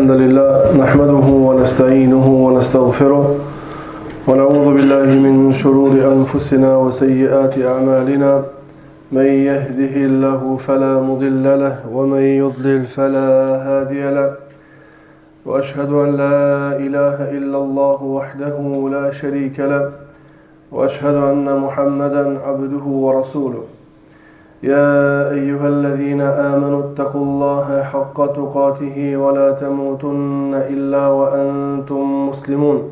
الحمد لله نحمده ونستعينه ونستغفره ونعوذ بالله من شرور أنفسنا وسيئات أعمالنا من يهده الله فلا مضل له ومن يضلل فلا هادي له وأشهد أن لا إله إلا الله وحده لا شريك له وأشهد أن محمدا عبده ورسوله يا أيها الذين آمنوا اتقوا الله حق تقاته ولا تموتن إلا وأنتم مسلمون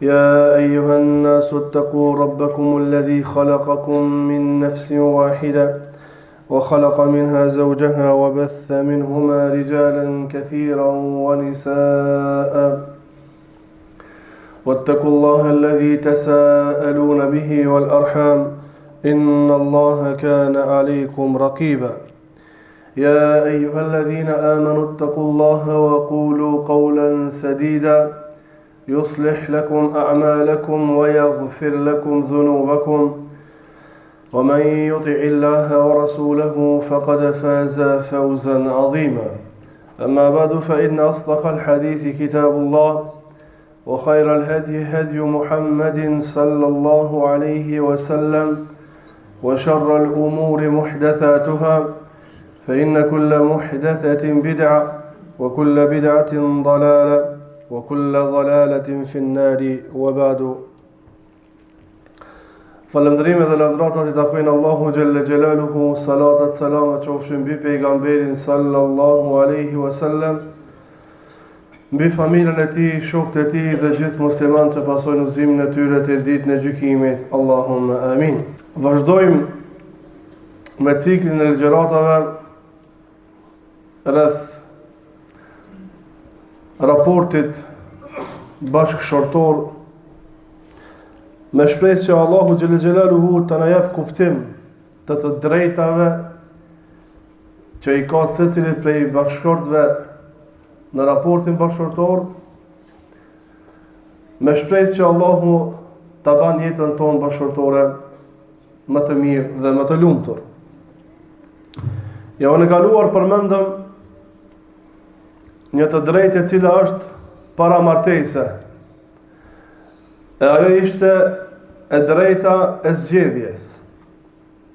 يا أيها الناس اتقوا ربكم الذي خلقكم من نفس واحدة وخلق منها زوجها وبث منهما رجالا كثيرا ونساء واتقوا الله الذي تساءلون به والأرحام إن الله كان عليكم رقيبا يا أيها الذين آمنوا اتقوا الله وقولوا قولا سديدا يصلح لكم أعمالكم ويغفر لكم ذنوبكم ومن يطع الله ورسوله فقد فاز فوزا عظيما أما بعد فإن أصدق الحديث كتاب الله وخير الهدي هدي محمد صلى الله عليه وسلم وشر الأمور محدثاتها فإن كل محدثة بدعة وكل بدعة ضلالة وكل ضلالة في النار وبعد Falëndrime dhe lavdratat I takojnë Allahu Gjelle Gjelaluhu, salatat, salamat qofshin mbi pejgamberin sallallahu alaihi wasallam, mbi familjen e tij, shokët e tij dhe gjithë muslimanët që pasojnë udhëzimin e tyre deri ditën e gjykimit. Allahumma amin. Vazhdojmë me ciklin e ligjëratave rreth raportit bashkëshortor, me shpresë që Allahu Gjelle Gjelaluhu të na jap kuptim të drejtave që I ka secilit prej bashkëshortëve në raportin bashkëshortor, me shpresë që Allahu ta ban jetën tonë bashkëshortore më të mirë dhe më të lumtur. Ja unë kaluar përmendëm një të drejtë e cila është para martese. E ajo ishte e drejta e zgjedhjes.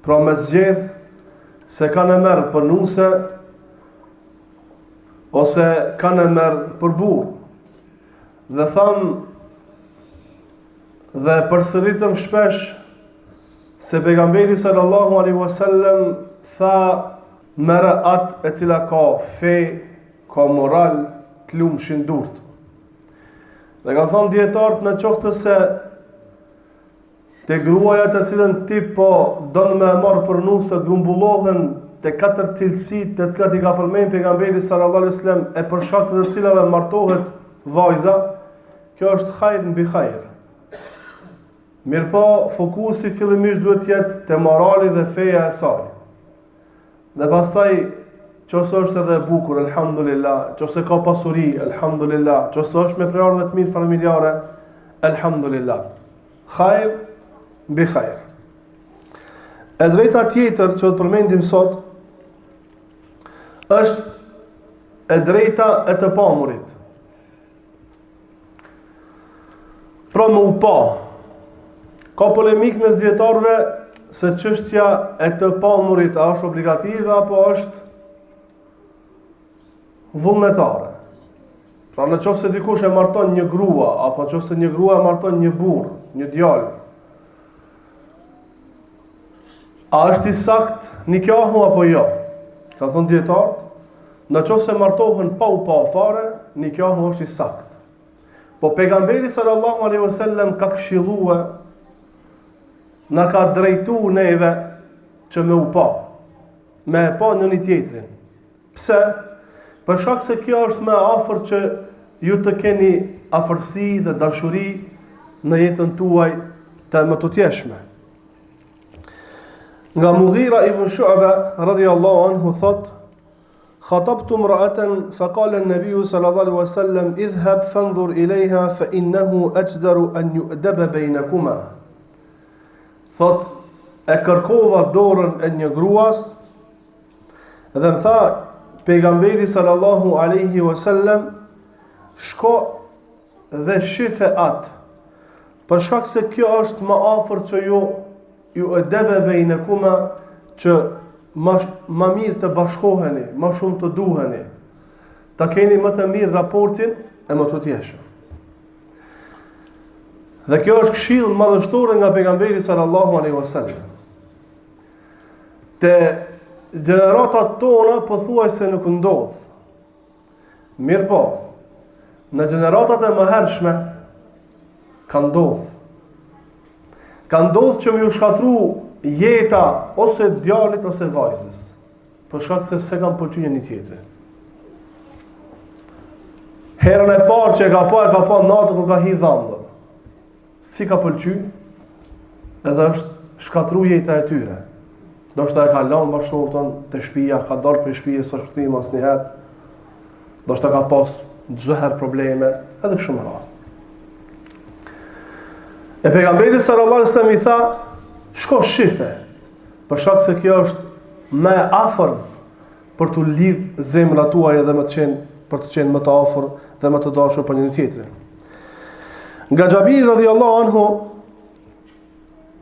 Pra me zgjedh se kanë e merë për nuse ose kanë e merë për burr. Dhe thamë dhe përsëritëm shpesh se pejgamberi sallallahu alaihi wasallam tha merë atë e cila ka fe, ka moral, të lumshin durt. Dhe ka thonë dietarët në qoftë se te gruaja të cilën ti po don me marr për nusë grumbullohen te 4 cilësitë të cilat I ka përmendur pejgamberi sallallahu alaihi wasallam e për shkak të cilave martohet vajza, kjo është hajr mbi hajr. Mirpo fokusi fillimisht duhet të jetë te morali dhe feja e saj. Dhe pastaj qëse është edhe bukur, elhamdulillah, qëse ka pasuri, elhamdulillah, qëse është me prerë të mirë familjare, elhamdulillah. Hajr mbi hajr. E drejta tjetër që të përmendim sot është e drejta e të pamurit. Pra më u pa. Ka polemik mes dietarëve se çështja e të pamurit a është obligative apo është vullnetare. Pra në qoftë se dikush e marton një grua, apo në qoftë se një grua e marton një burr, një djalë, a është I sakt nikahu apo jo? Ka thënë dietar, në qoftë se martohen pa u pa fare, nikahu është I sakt. Po pejgamberi sallallahu alaihi wasallam ka këshilluar, na ka drejtuar neve që me u pa, me e pa në një tjetrin. Pse? Për shkak se kjo është më afër që ju të keni afërsi dhe dashuri në jetën tuaj të mëtutjeshme. Nga Mughira ibn Shu'ba radhiyallahu anhu thot: "Khatabtu imra'atan fa qala an-nabiy sallallahu alaihi wasallam idhhab fanzur ilayha fa innahu ajdaru an yu'daba baynakuma." Thot, e kërkova dorën e një gruas dhe më tha pejgamberi sallallahu alaihi wasallam shko dhe shife atë, për shkak se kjo është më afër që ju e debe bejnekuma, që ma mirë të bashkoheni, ma shumë të duheni, ta keni më të mirë raportin e më të tjeshëm. Dhe kjo është këshill madhështore nga pejgamberi sallallahu alaihi wasallam. Te gjeneratat tona pothuajse nuk ndodh. Mirë po, në gjeneratat e mëhershme ka ndodh. Ka ndodh që më ju shkatru jeta ose djalit ose vajzës, për shkak se kanë pëlqyer një tjetër. Herën e parë që e ka pa natë kur ka hi dhëndër. Si ka pëlqyer, edhe është shkatru jeta e tyre. Do shta e ka lanë bashkëshortën të shtëpia, ka dalë për shtëpia, s'është kthim asnjëherë. Do shta ka pas çdo herë probleme, edhe kështu me radhë. E pejgamberi sallallahu alaihi wasallam i tha, shko shife, për shkak se kjo është më afër për të lidh zemrat tuaja dhe për të qenë më të afër dhe më të dashur për njëri tjetrin. Nga Xhabiri radhiyallahu anhu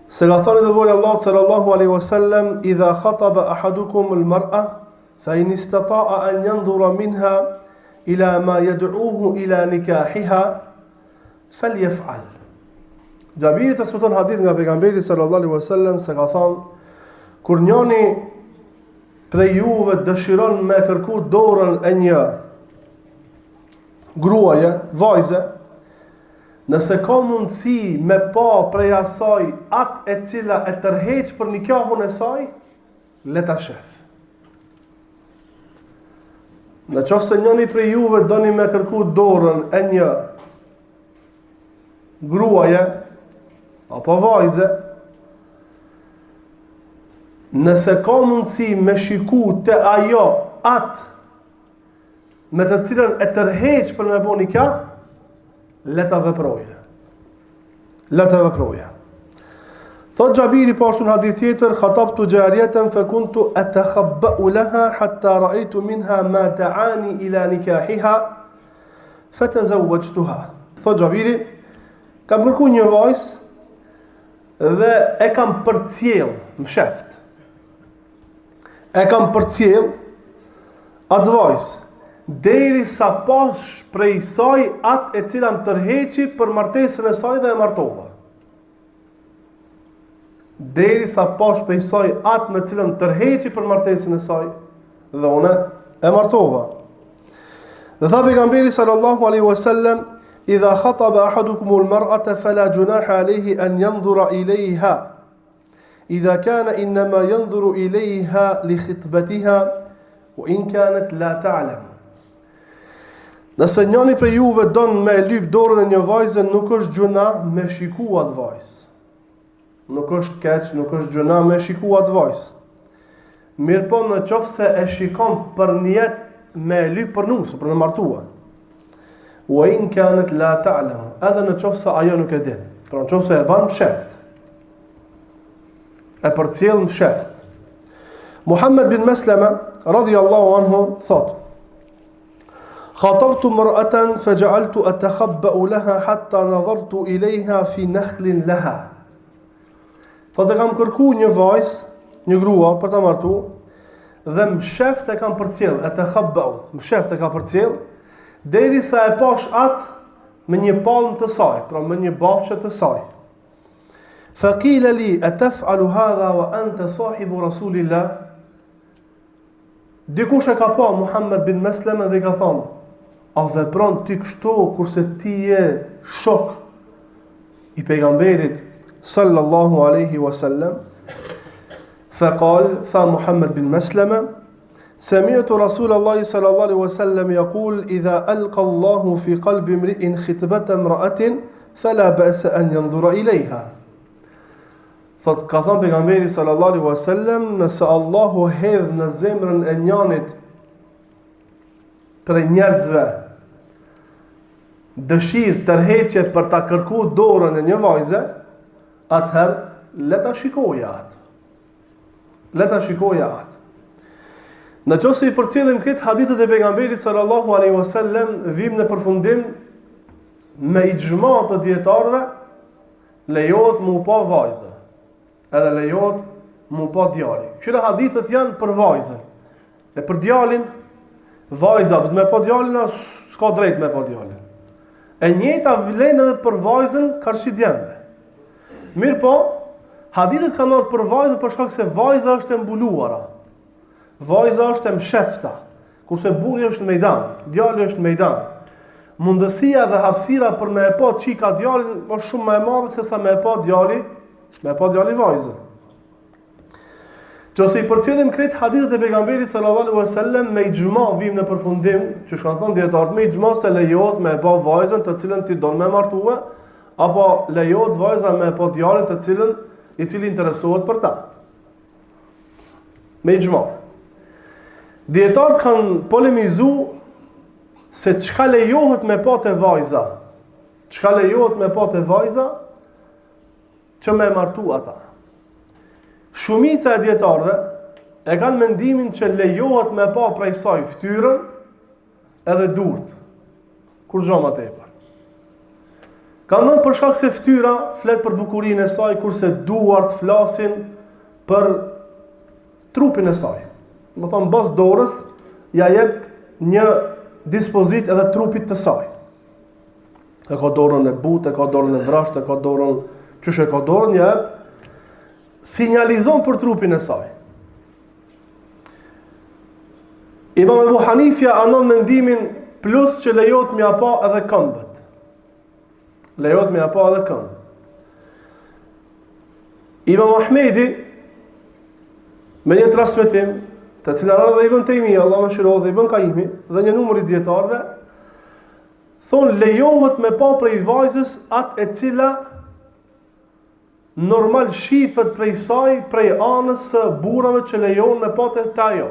se ka thënë dërguari Allahu sallallahu alaihi wasallam, idha khataba ahadukum al-mar'a fa in istata'a an yanzura minha ila ma yad'uhu ila nikahiha falyaf'al. Xhabiri transmeton hadith nga pejgamberi sallallahu alaihi wasallam se ka thënë, kur njëri prej juve dëshiron me kërku dorën e një gruaje, vajze, nëse ka mundësi me pa prej asaj atë e cila e tërheq për nikahun e saj, le ta shef. Në qoftë se njëri prej juve doni me kërku dorën e një gruaje apo vajze, nëse ka mundësi me shiku te ajo atë me të cilën e tërheq për me bo nikah, le ta veproje. Le ta veproje. Thot Xhabiri pashtu në hadith tjetër, khatabtu jariyatan fa kuntu atakhabba'u laha hatta ra'aytu minha ma ta'ani ila nikahiha fatazawwajtuha. Thot Xhabiri, kam kërkuar një vajzë dhe e kam përcjell në sheft. E kam përcjell atë vajzë deri sa pash prej saj atë e cila më tërheqi për martesën e saj dhe e martova. Deri sa pash prej saj atë me cilën më tërheqi për martesën e saj dhe une e martova. Dhe tha pejgamberi sallallahu alaihi wasallam, idha khataba ahadukum al-mar'ata fala junaha alayhi an yanzura ilayha idha kana inma yanzuru ilayha li khitbatiha wa in kanat la ta'lam. Nëse njëri prej juve don me lyp dorën e një vajze, nuk është gjuna me shiku atë vajzë. Nuk është keq, nuk është gjuna me shiku atë vajzë. Mirë po në qoftë se e shikon për niyet me lyp për nusë, për në martua. Wa in kanat la ta'lam, edhe në qoftë se ajo nuk e din. Pra në qoftë se e ban më sheft. E përcjell më sheft. Muhammed bin Maslama radhiyallahu anhu thot: خاطبت امرأة فجعلت أتخبأ لها حتى نظرت إليها في نخل لها. Thotë kam kërku një vajzë, një grua për ta martu, dhe më sheft e kam përcjell, më sheft e kam përcjell, derisa e pash atë me një palmë të saj, pra me një bafshë të saj. Faqila li ataf'alu hadha wa anta sahibu Rasulillah. Dikush e ka pa Muhammed bin Maslama dhe ka thonë, a vepron ti kështu kurse ti je shok i pejgamberit sallallahu alaihi wasallam? Faqal, tha Muhammed bin Maslama, sami'tu Rasulullah sallallahu alaihi wasallam yaqul idha alqa Allahu fi qalbi imri'in khitbata imra'atin fala ba'sa an yanzura ilayha. Thot ka thënë pejgamberi sallallahu alaihi wasallam, nëse Allahu hedh në zemrën e njënit për njerëzve dëshirë tërheqje për ta kërku dorën e një vajze, atëherë le ta shikoja atë. Le ta shikoja atë. Në qoftë se i përcjellim këtë hadithet e pejgamberit sallallahu alaihi wasallam, vim në përfundim me ixhma të dietarëve, lejohet mu pa vajzë, edhe lejohet mu pa djalin. Këto hadithet janë për vajzën. E për djalin, vajza do të me pa djalin, s'ka drejt me pa djalin. E njëjta vlen edhe për vajzën karshi djemve. Mirë po, hadithet kanë ardhur për vajzën për shkak se vajza është e mbuluara. Vajza është e mshefta, kurse burri është në mejdan, djali është në mejdan. Mundësia dhe hapësira për me e pa çika djalin është shumë më e madhe se sa me e pa djali vajzën. Nëse i përcjellim këtë hadithet e pejgamberit sallallahu alaihi wasallam me ixhma vim në përfundim, që kanë thënë dietarët me ixhma se lejohet me e pa vajzën të cilën ti don me martue, apo lejohet vajza me e pa djalin të cilën i cili interesohet për ta. Me ixhma. Dietarët kanë polemizu se çka lejohet me pa te vajza. Çka lejohet me pa te vajza që me martu ata. Shumica e dietarëve e kanë mendimin që lejohet me pa prej saj fytyrën edhe durt. Kur gjë më tepër. Kanë thënë për shkak se fytyra flet për bukurinë e saj, kurse duart flasin për trupin e saj. Më thonë, bas dorës, ja jep një dispozit edhe trupit të saj. E ka dorën e butë, e ka dorën e vrasht, e ka dorën, qësh e ka dorën, ja jep, sinjalizon për trupin e saj. Imam Ebu Hanifja anon mendimin plus që lejohet mja pa edhe këmbët. Lejohet mja pa edhe këmbët. Imam Ahmedi, me një transmetim, të cilën edhe Ibn Taymija, Allah më shiroj, dhe Ibn Qayyimi, dhe një numër i dietarëve, thonë lejohet me pa prej vajzës atë e cila normal shifet prej saj, prej anës së burrave që lejohen me pa të ajo.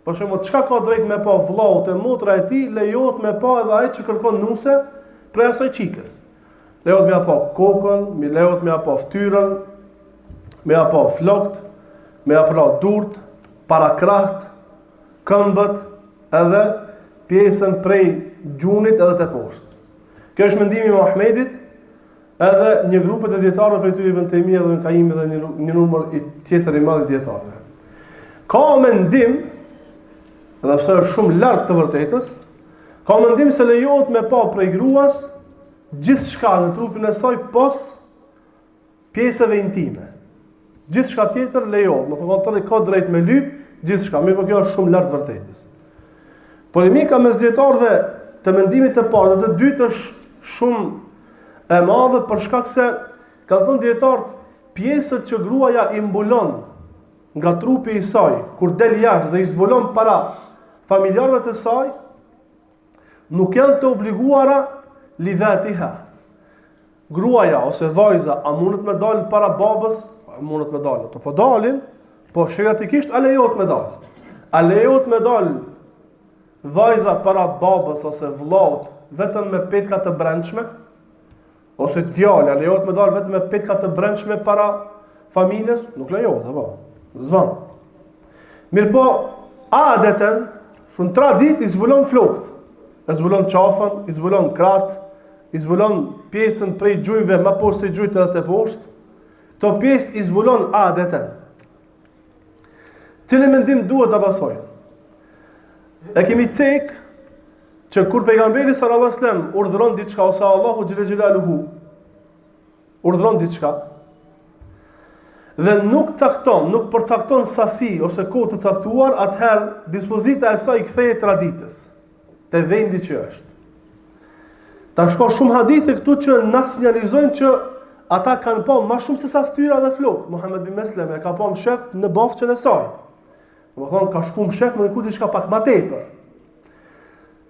Për shembull, çka ka drejt me pa vllaut e motra e tij, lejohet me pa edhe ai që kërkon nuse prej asaj çikës. Lejohet me pa kokën, lejohet me pa fytyrën, me pa flokt, me pa durt, para kraht, këmbët, edhe pjesën prej gjunit edhe të poshtë. Kjo është mendimi i Ahmedit, edhe një grupet e dietarëve prej tyre Ibn Taymija dhe Ibn Qayyimi dhe një numër i tjetër i madh i dietarëve. Ka mendim, edhe pse është shumë lart të vërtetës, ka mendim se lejohet me pa prej gruas gjithçka në trupin e saj pas pjesëve intime. Gjithçka tjetër lejohet, më thonë ka drejt me lyp gjithçka, mirë po kjo është shumë lart vërtetës. Polemika mes dietarëve të mendimit të parë dhe të dytë është shumë e madhe për shkak se kanë thënë dietarët pjesët që gruaja i mbulon nga trupi i saj kur del jashtë dhe i zbulon para familjarëve të saj nuk janë të obliguara lidhatiha. Gruaja ose vajza a mundet me dalë para babës? Mundet me dalë. Po dalin, po shëratikisht a lejohet me dalë. A lejohet me dalë vajza para babës ose vllaut vetëm me petka të brendshme? Ose djali, a lejohet me dalë vetëm me petka të brendshme para familjes? Nuk lejohet, apo? Zvan. Mirë po, adeten, shumë tradit i zbulon flokt. E zbulon qafën, i zbulon kratë, i zbulon pjesën prej gjujve, ma poshtë se gjujt edhe të poshtë. Këto pjesë i zbulon adeten. Cili mendim duhet të pasojë? E kemi cek që kur pejgamberi sallallahu alajhi wasallam urdhëron diçka ose Allahu xhël xhelaluhu urdhëron diçka dhe nuk përcakton sasi ose kohë të caktuar, atëherë dispozita e kësaj kthehet traditës te vendi që është. Tash ka shumë hadithe këtu që na sinjalizojnë që ata kanë pa më shumë se sa fytyra dhe flokë. Muhammed bin Meslem ka pa shef në bafqën e saj. Domethënë ka shkuar shef më ku diçka pak më tepër.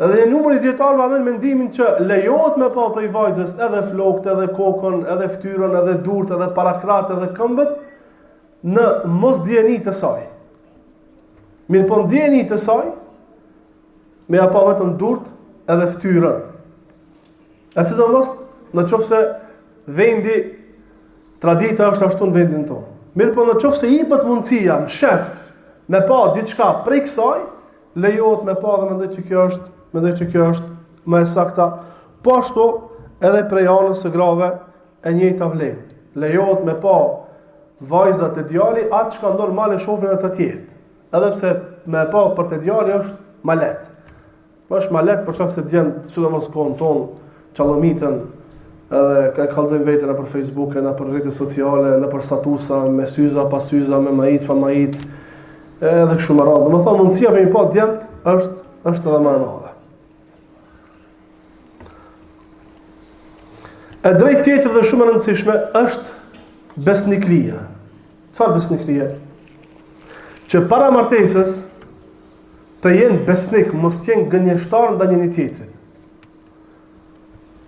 Edhe një numër i dietarëve kanë mendimin që lejohet me pa prej vajzës edhe flokët, edhe kokën, edhe fytyrën, edhe durt, edhe parakratë, edhe këmbët në mosdieni të saj. Mirë po ndjeni të saj me apo vetëm durt edhe fytyrën. E sidomos në qoftë se vendi tradita është ashtu në vendin tonë. Mirë po në qoftë se i jepet mundësia msheft me pa diçka prej kësaj, lejohet me pa dhe mendoj që kjo është më e sakta. Po ashtu edhe prej anës së grave e njëjta vlen. Lejohet me pa vajzat e djali atë çka normal e shohin ata të tjerë. Edhe pse me pa për të djali është më lehtë. Është më lehtë për shkak se djem sidomos kohën tonë çallomitën edhe ka kallëzojnë veten nëpër Facebook, nëpër rrjetet sociale, nëpër statusa, me syza, pa syza, me majic, pa majic, edhe kështu me radhë. Domethënë mundësia për një pa djemt është edhe më e madhe. E drejtë tjetër dhe shumë e rëndësishme është besnikëria. Çfarë besnikëria? Që para martesës të jenë besnik, mos të jenë gënjeshtar ndaj njëri tjetrit.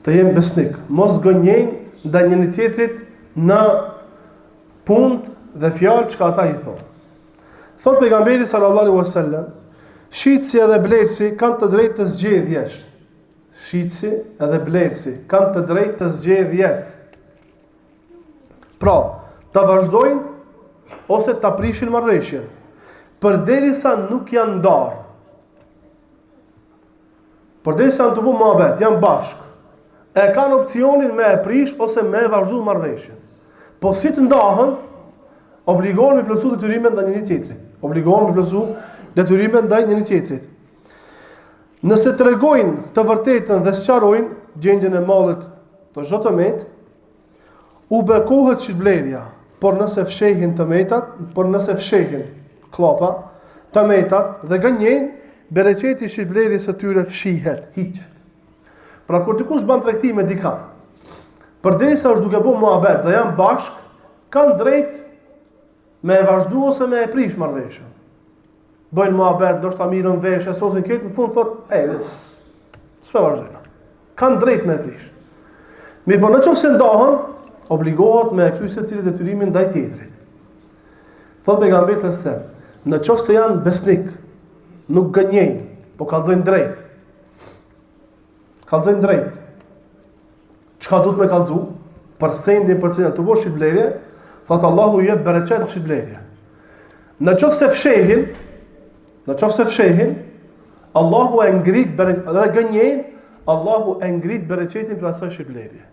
Të jenë besnik, mos gënjejnë ndaj njëri tjetrit në punë dhe fjalë çka ata i thonë. Thot pejgamberi sallallahu alaihi wasallam, shitsi edhe blerësi kanë të drejtë të zgjedhjes. Shitsi edhe blerësi kanë të drejtë të zgjedhjes. Pra, ta vazhdojnë ose ta prishin marrëdhënien, përderisa nuk janë ndarë. Përderisa janë të bëjnë mohabet, janë bashkë. E kanë opcionin me e prish ose me e vazhdu marrëdhënien. Po si të ndahën, obligohen me plotësu detyrimet ndaj njëri tjetrit. Obligohen me plotësu detyrimet ndaj njëri tjetrit. Nëse tregojnë të vërtetën dhe sqarojnë gjendjen e mallit të çdo tomet, u bekohet shitblerja, por nëse fshehin tometat, por nëse fshehin klapa, tometat dhe gënjejnë, bereqeti i shitblerjes së tyre fshihet, hiqet. Pra kur dikush bën tregti me dikë, përderisa është duke bën muhabet dhe janë bashk, kanë drejt me e vazhdu ose me e prish marrëdhënien. Bëjnë muhabet, ndoshta mirën vesh, e sosin këtë, në fund thotë, s'po vazhdojnë. Kanë drejt me e prish. Mirë, por nëse ndahen, obligohet me e kryer secili detyrimin ndaj tjetrit. Thotë pejgamberi sallallahu alajhi wasallam, nëse janë besnik, nuk gënjejnë, po kallëzojnë drejt. Kallëzojnë drejt. Çka duhet me kallëzu? Për sendin për cilën të bosh shitblerje, thotë Allahu jep bereqet në shitblerje. Nëse fshehin, Allahu e ngrit bereqetin dhe gënjejnë, Allahu e ngrit bereqetin për asaj shitblerje.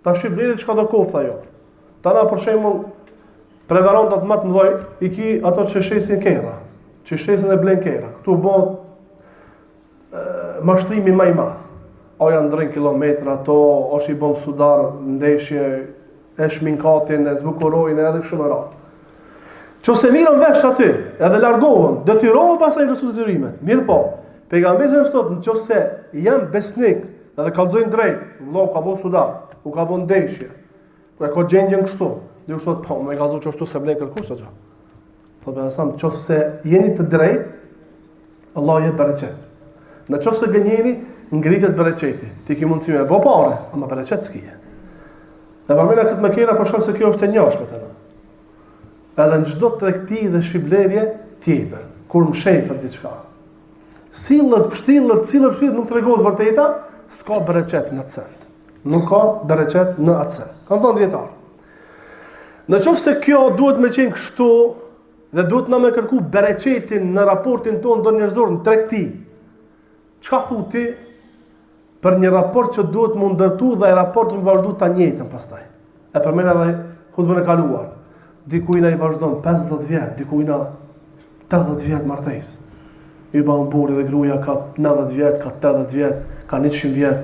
Ta shitblerje çka do kofta ajo. Tana për shembull prevarantat më të mëdhej i ki ato që shesin kerra, që shesin e blen kerra. Ktu bëhet mashtrimi më i madh. O janë ndrejnë kilometra, ato është i bom sudar, ndeshje, e shminkatin, e zbukurojnë, edhe kështu me radhë. Qose mirën vesh aty, edhe largohen, detyrohen pasaj në rësu detyrimet. Mirë po, pejgamberi më thotë, nëse janë besnik, edhe kallëzojnë drejt, vëllau ka bo sudar, u ka bo ndeshje, e ka gjendjen kështu, dhe u thotë, po, me ka du që ashtu se blenë kërkush që. Thotë me nësam, nëse jeni të drejt, Allah je bereqet. Nëse gënjeni, ngritet bereqeti. Ti ki mundësi me bo pare, ama bereqet s'kije. Dhe përmena këtë me kera për shkak se kjo është e njashme të në. Edhe në çdo tregti dhe shqiplerje tjetër, kur më shefët diçka. Sillet, pështillet, nuk tregohet vërteta, s'ka bereqet në atë send. Nuk ka bereqet në atë send. Kanë thënë dietar. Nëse kjo duhet me qenë kështu dhe duhet na me kërku bereqetin në raportin tonë ndonjërzor në tregti, çka futi për një raport që duhet më ndërtu dhe e raport më vazhdu ta njëjtën pastaj. E përmend edhe hutbën e kaluar. Dikujna i vazhdon 50 vjet, dikujna 80 vjet martesë. I bën burri dhe gruaja ka 90 vjet, ka 80 vjet, ka 100 vjet.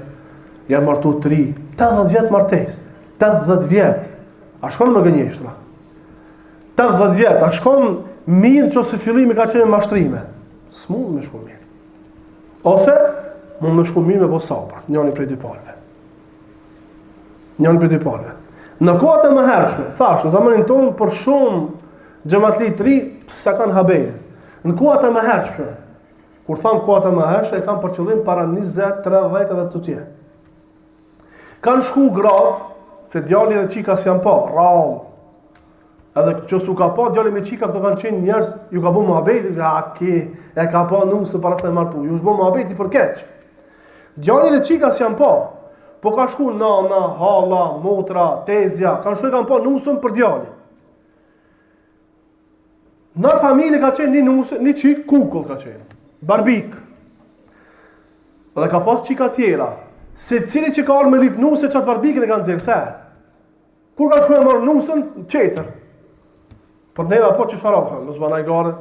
Janë martuar 3, 80 vjet martesë. 80 vjet. A shkon më gënjeshtra? 80 vjet, a shkon mirë nëse fillimi ka qenë mashtrime? S'mund më shkon mirë. Ose mund më shku mirë me bo sabër, njëri prej dy palëve. Në kohët e mëhershme, thash, në zamanin tonë për shumë xhamatli të ri, sa kanë haberin. Në kohët e mëhershme, kur tham kohët e mëhershme, e kam për qëllim para 20, 30 edhe të tje. Kanë shku gratë, se djali dhe qika s'janë pa, rallë. Edhe që s'u ka pa, djali me qika, këto kanë qenë njerëz, ju ka bo muhabeti, e ka pa nusë para se martu, ju shbo muhabeti për keq. Djali dhe qika s'janë pa, po ka shku nana, hala, motra, tezja, kanë shku e kanë pa nusën për djali. Në atë familje ka qenë një nusë, një qik kukull ka qenë. barbik. Dhe ka pas qika tjera. Se cili që ka arë me lip nuse, qatë barbikën e kanë nxjerrë. Se? Kur ka shku e marë nusën, qetër. Për neve apo që sharafë, mësë banaj gare,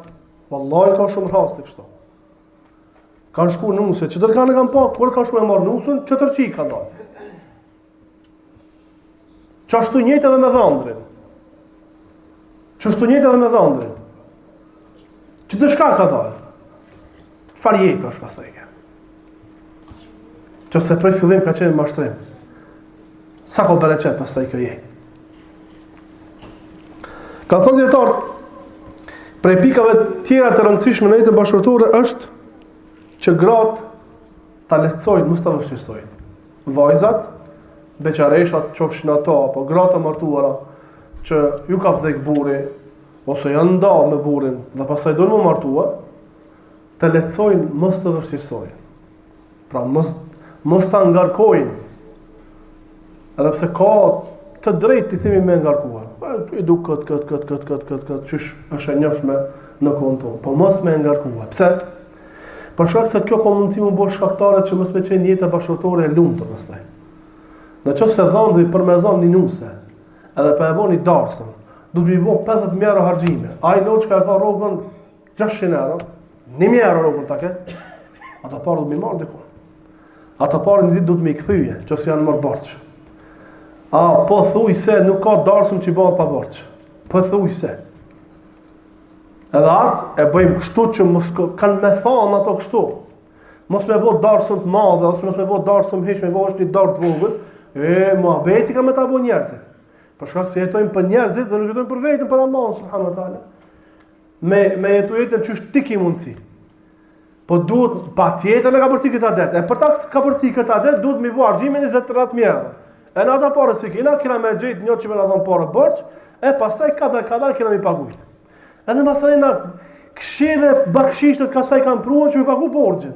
vallaj ka shumë rast të kështu. Kanë shku nuse, që tërkanë e kanë pa, kur ka shku e marë nusën, që tërqik kanë dalë. Qashtu njëjtë edhe me dhëndrin. Qashtu njëjtë edhe me dhëndrin. Që të shka ka dalë. Çfarë jetë është pastaj kjo? Që se prej fillim ka qenë mashtrim. Sa ko bereqet pastaj kjo jetë? Ka thënë dietar, prej pikave tjera të rëndësishme në jetën bashkëtorë është që gratë ta lehtësojnë, mos ta vështirësojnë. Vajzat, beqareshat, qofshin ato apo gratë martuara që ju ka vdek burri ose janë nda me burrin dhe pastaj do të martua, të lehtësojnë, mos të vështirësojnë. Pra mos ta ngarkojnë. Edhe pse ka të drejtë të themi me ngarkuar. I du këtë, qysh është e njëshme në kohën tonë. Po mos me ngarkuar. Pse? Për shkak se kjo ka mundësi më bëj shkaktare që mos me qenë jetë bashkëtorë e lumtur pastaj. Në qoftë se dhëndri për me zonë një nuse, edhe për e bo një darsën, du të mi bo 50.000 euro harxime. Ai loçka e ka rrogën 600 euro, 1.000 euro rrogën ta ketë, ata parë du të mi marrë diku. Ata parë një ditë du të mi këthyje, që si janë marrë borçë. Po thuj se nuk ka darsëm që i bëhet pa borçë. Po thuj se. Edhe atë e bëjmë kështu që mos kanë me thanë ato kështu. Mos me bo darsëm të madhe, ose mos me bo darsëm hiç, me bo është një darë të vogël. Muhabeti ka me ta bo njerëzit. Për shkak se jetojmë për njerëzit dhe nuk jetojmë për vetëm, për Allahun subhanahu wa taala. Me jetu jetën çysh ti ke mundsi. Po duhet patjetër me kapërci këtë adet. E për ta kapërci këtë adet duhet mi bëj argjimin 20-30.000 euro. E në ata parë si kina me gjejt një që me në dhonë parë borç, e pastaj kadar kina mi pagujt. Edhe pastaj na këshire bakshishtet kasaj kanë pruar që mi pagu borxhin.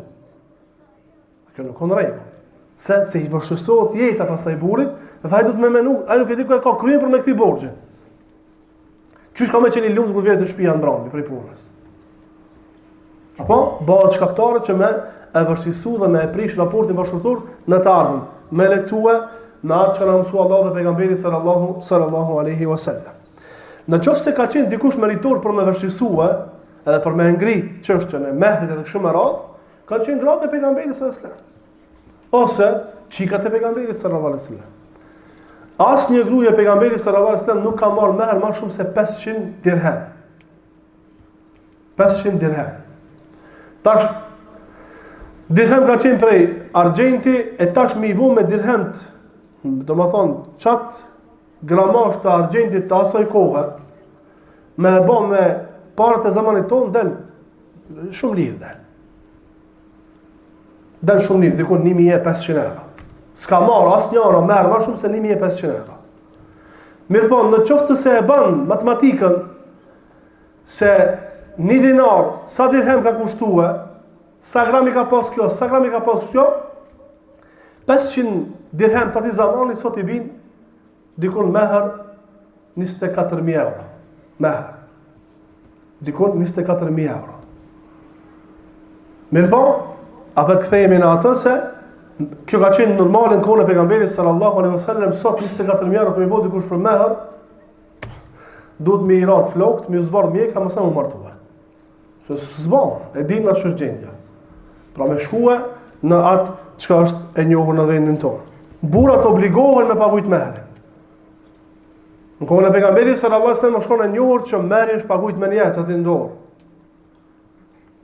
Kjo nuk ka rregull. Se i vështirësohet jeta pastaj burrit, dhe ai do të më menu, ai nuk e di ku e ka kryer për me kthy borxhin. Qysh ka më qenë i lumtur kur vjen te shtëpia ndroni prej punës. Apo bëhet shkaktare që me e vështirësu dhe me e prish raportin bashkëtor në të ardhmen, me lecue në atë që na mësua Allah dhe pejgamberi sallallahu alaihi wasallam. Në qoftë se ka qenë dikush meritor për me vështirësue, edhe për me ngrit çështjen e mehrit edhe kështu me radhë, kanë qenë gratë e pejgamberit sallallahu alaihi wasallam. Ose çikat e pejgamberit sallallahu alaihi wasallam. Asnjë gruaje e pejgamberit sallallahu alaihi wasallam nuk ka marrë mehr më shumë se 500 dirhem. 500 dirhem. Tash dirhem ka qenë prej argjenti e tash më i vë me dirhem, do më thonë, qatë gramash të argjentit të asaj kohë, me e bo me parët e zamanit tonë, del shumë lirë del. Del shumë lirë, dikun 1.500 euro. S'ka marë asë njëra merë ma shumë se 1.500 euro. Mirë po, në qoftë se e banë matematikën, se 1 dinar, sa dirhem ka kushtue, sa grami ka pas kjo, sa grami ka pas kjo, 500 dirhem të ati zamani, sot i bin, dikun meher 24.000 euro. Meher. Dikun 24.000 euro. Mirë po, apet këthejemi në atë se, kjo ka qenë normalin kone pejgamberit sallallahu alaihi wasallam, sot 24.000 euro për i bo dikush për meher, duhet mi i ratë flokt, mi u zbardh mjek, ka mëse mu martuar. Se zbardh, e din në atë që gjendja. Pra me shkue në atë çka është e njohur në vendin tonë. Burrat obligohen me pagujt meherin. Në kohën e pejgamberit sallallahu alajhi wasallam shkon e njohur që mehri është pagujt me një jetë aty në dorë.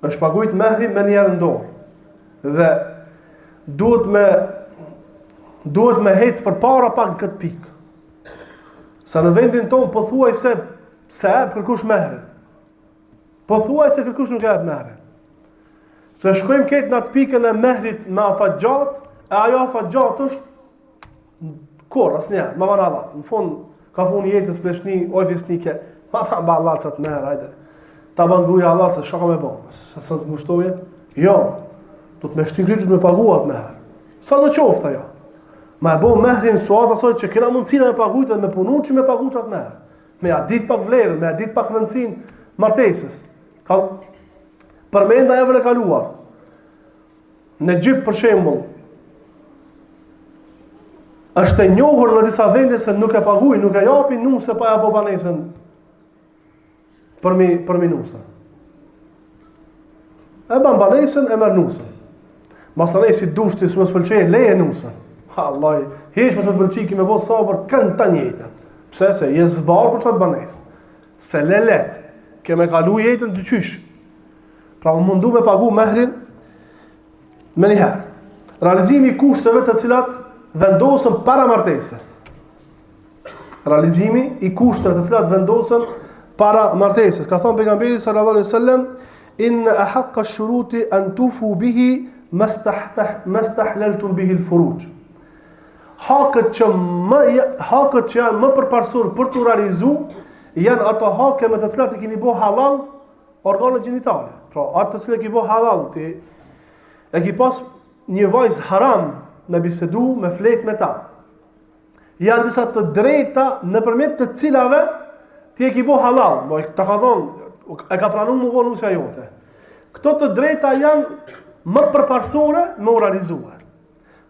Është pagujt mehri me një jetë në dorë. Dhe duhet me hec përpara pak në këtë pikë. Sa në vendin tonë pothuajse se e kërkush mehrin. Pothuajse kërkush nuk e jep mehrin. Se shkojmë këtë në atë pikën e mehrit me afat gjatë, e ajo afat gjatë është kur, asë njerë, ma banë Allah. Në fund, ka fund jetës pleshni, oj fisnike, ma banë Allah që atë meher, hajde. Ta banë gruja Allah se shaka me bëmë, se së të ngushtoje. Jo, du të me shti kryqët me pagu atë meher. Sa do qofta jo. Ma e bëmë mehrin suat asoj që kena mundësina me pagujt dhe me punu që me pagu që atë meher. Me ja dit pak vlerën, me ja dit pak rëndësin martesës. Përmenda javën e kaluar. Në Egjipt për shembull, është e njohur në disa vende se nuk e paguaj, nuk e japi nuse pa apo banesën për mi nusën. E ban banesën e merr nusën. Masanej si dushti së më s'pëlqej, leje nusën. Allah, heq më s'pëlqej ki me bo sabër kënë të njëjtën. Pse se je zbarë për qatë banesë. Se lelet, ke me kalu jetën të qysh. Pra më mundu me pagu mehrin me njëherë. Realizimi i kushteve të cilat vendosën para martesës. Realizimi i kushteve të cilat vendosën para martesës. Ka thonë pejgamberi sallallahu alaihi wasallam, inna ahaqqa ash-shuruti an tufu bihi mastahlaltum bihi al-furuj. Hakët që janë më përparsur për të realizu janë ato hake me të cilat i keni bo halal organet gjinitale. Pra, ato të cilat i bo halal, e ki pas një vajzë haram me bisedu, me flet me ta. Janë disa të drejta nëpërmjet të cilave ti e ki bo halal, ta ka thonë, e ka pranu më bo nusja jote. Këto të drejta janë më përparsore me u realizuar.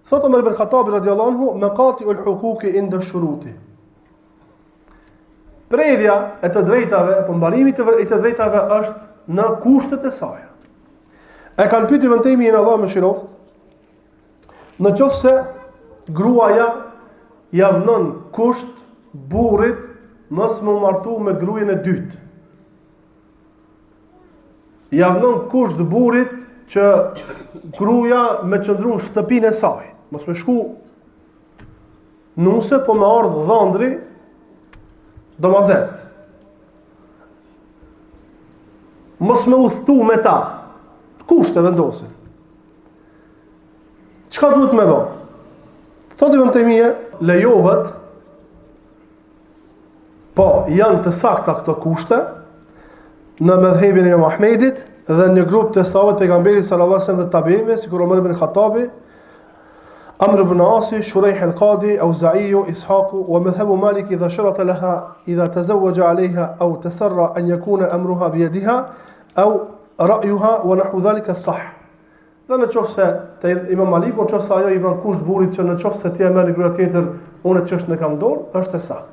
Thotë Omer ibn Khattabi radiallahu anhu, maqati ul huquqi inda shuruti. Prerja e të drejtave, apo mbarimi i të drejtave është në kushtet e saj. E kanë pyetur Ibn Taymiyyah Allah më shiroft, në qoftë se gruaja ja vënon kusht burrit mos më martu me gruajen e dytë. Ja vënon kusht burrit që gruaja me qëndru në shtëpinë e saj. Mos me shku nuse, po me ardhë dhëndri domazet. Mos me udhthu me ta. Kushte vendosin. Çka duhet me bë? Thotë Ibn Taymiyyah, lejohet, po janë të sakta këto kushte në mëdhëbin e Imam Ahmedit dhe një grup të sahabëve pejgamberit sallallahu alajhi wasallam dhe tabiinëve, sikur Omer ibn Khattabi, Amr ibn Asi, Shurayh al-Qadi, Auza'i, Ishaq, wa madhhabu Malik idha sharata laha idha tazawwaja 'alayha aw tasarra an yakuna amruha bi yadiha aw ra'yuha wa nahwu dhalika sah. Dhe në qoftë se te Imam Maliku, në qoftë se ajo i bën kusht burrit që në qoftë se ti e merr një grua tjetër, unë ç'është në kam dorë, është e saktë.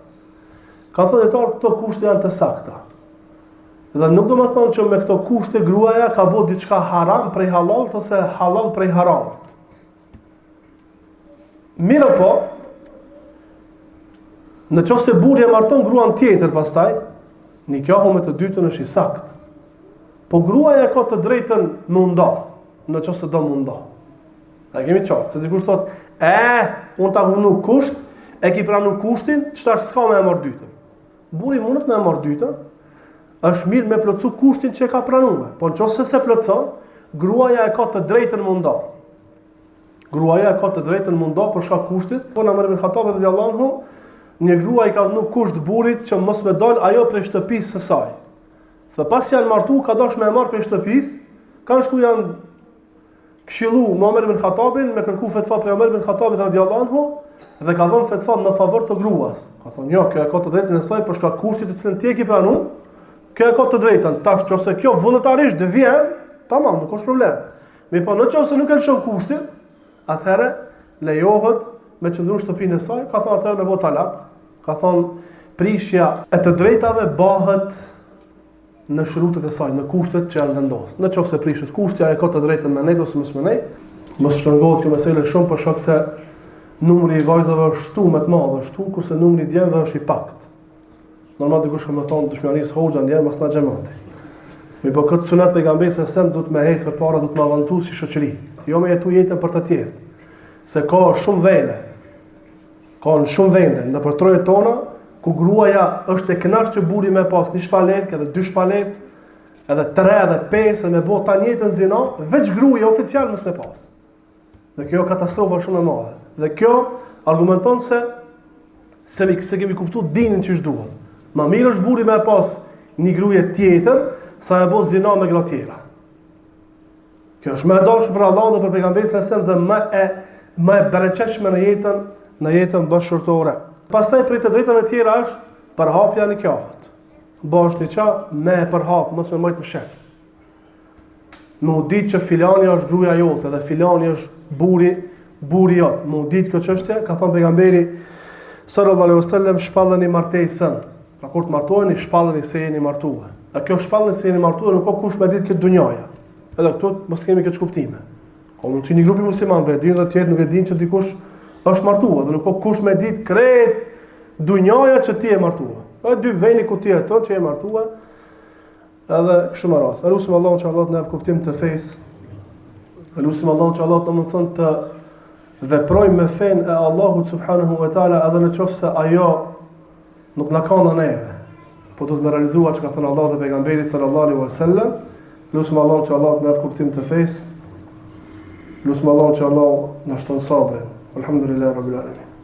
Ka thënë dietar këto kushte janë të sakta. Dhe nuk do të thonë që me këto kushte gruaja ka bërë diçka haram prej halalt ose halal prej haramit. Mirë po, në qoftë se burri e marton gruan tjetër pastaj, nikahu me të dytën është i saktë. Po gruaja ka të drejtën me u nda, në qoftë se do mu nda. A kemi qartë, se dikush thotë, unë ta vënu kusht, e ki pranu kushtin, çfarë s'ka me e marr dytën. Burri mundet me e marr dytën, është mirë me plotsu kushtin që e ka pranuar. Po nëse se plotson, gruaja e ka të drejtën me u nda. Gruaja ka të drejtën mundo për shkak kushtit. Po na Omer ibn Khattabi radhiyallahu anhu, një grua i ka dhënë kusht burrit që mos me dal ajo prej shtëpisë së saj. Dhe pas janë martu, ka dashur me marr prej shtëpisë, kanë shku janë këshillu Omer ibn Khattabin me kërku fetva për Omer ibn Khattabit radhiyallahu anhu dhe ka dhënë fetva në favor të gruas. Ka thonë, "Jo, kjo ka të drejtën e saj për shkak kushtit të cilën ti e ke pranuar. Kjo ka të drejtën. Tash nëse kjo vullnetarisht devjen, tamam, nuk ka problem. Me po nëse nuk e lëshon kushtin, atëherë lejohet me qëndru në shtëpinë e saj, ka thonë atëherë me bo talak, ka thonë prishja e të drejtave bëhet në shrutet e saj, në kushtet që janë vendosur. Në qoftë se prishet kushtja, e ka të drejtën me nejt ose mos me nejt, mos shtrëngohet kjo meselë shumë për shkak se numri i vajzave është shtu më të madh, shtu kurse numri i djemve është i pakt. Normal dikush ka më thonë dëshmiaris hoxha ndjen mas na xhamati. Me po këtë sunet pejgamberi se sen duhet me hecë përpara, duhet me avancu si shoqëri. Jo me jetu jetën për të tjerë. Se ka shumë vende. Ka në shumë vende në përtrojet tona ku gruaja është e kënaqur që burri me pas një shfalerk, edhe dy shfalerk, edhe 3 edhe 5 dhe me bë tani jetën zina, veç gruaja oficial mos me pas. Dhe kjo katastrofa shumë e madhe. Dhe kjo argumenton se kemi kuptuar dinin që duhet. Ma mirë është burri me pas një gruaje tjetër sa e bë zina me gra tjera. Kjo është më e dashur për Allahun dhe për pejgamberin dhe më e bereqetshme në jetën bashkëtorë. Pastaj për të drejtave tjera është përhapja në nikahut. Bash niqah me përhap, mos me majt më sheft. me u ditë që filani është gruaja jote dhe filani është buri jot. Me u ditë kjo çështje, ka thënë pejgamberi sallallahu alaihi wasallam, shpalleni martesën. Pra kur të martoheni, shpalleni se jeni martuar. A kjo shpalleni se jeni martuar nuk ka kush me ditë këtë dunjaja. Edhe këtu mos kemi këtë kuptime. Ka mund të një grupi muslimanëve, dinë të tjerë nuk e dinë që dikush është martuar, dhe nuk ka kush me ditë krejt dunjaja që ti je martuar. Ka dy veni ku ti jeton që je martuar. Edhe kështu më radh. Elusim Allahun që Allah të na jap kuptim të fesë. Elusim Allahun që Allah të më thonë të veprojmë me fenë e Allahut subhanahu wa taala, edhe në qoftë se ajo nuk na ka në neve, po do të më realizua që ka thënë Allah dhe pejgamberi sallallahu alaihi wasallam. Elusim Allahun që Allah të na jap kuptim të fesë. Elusim Allahun që Allah na shton sabrin. Alhamdulillahi rabbil alamin.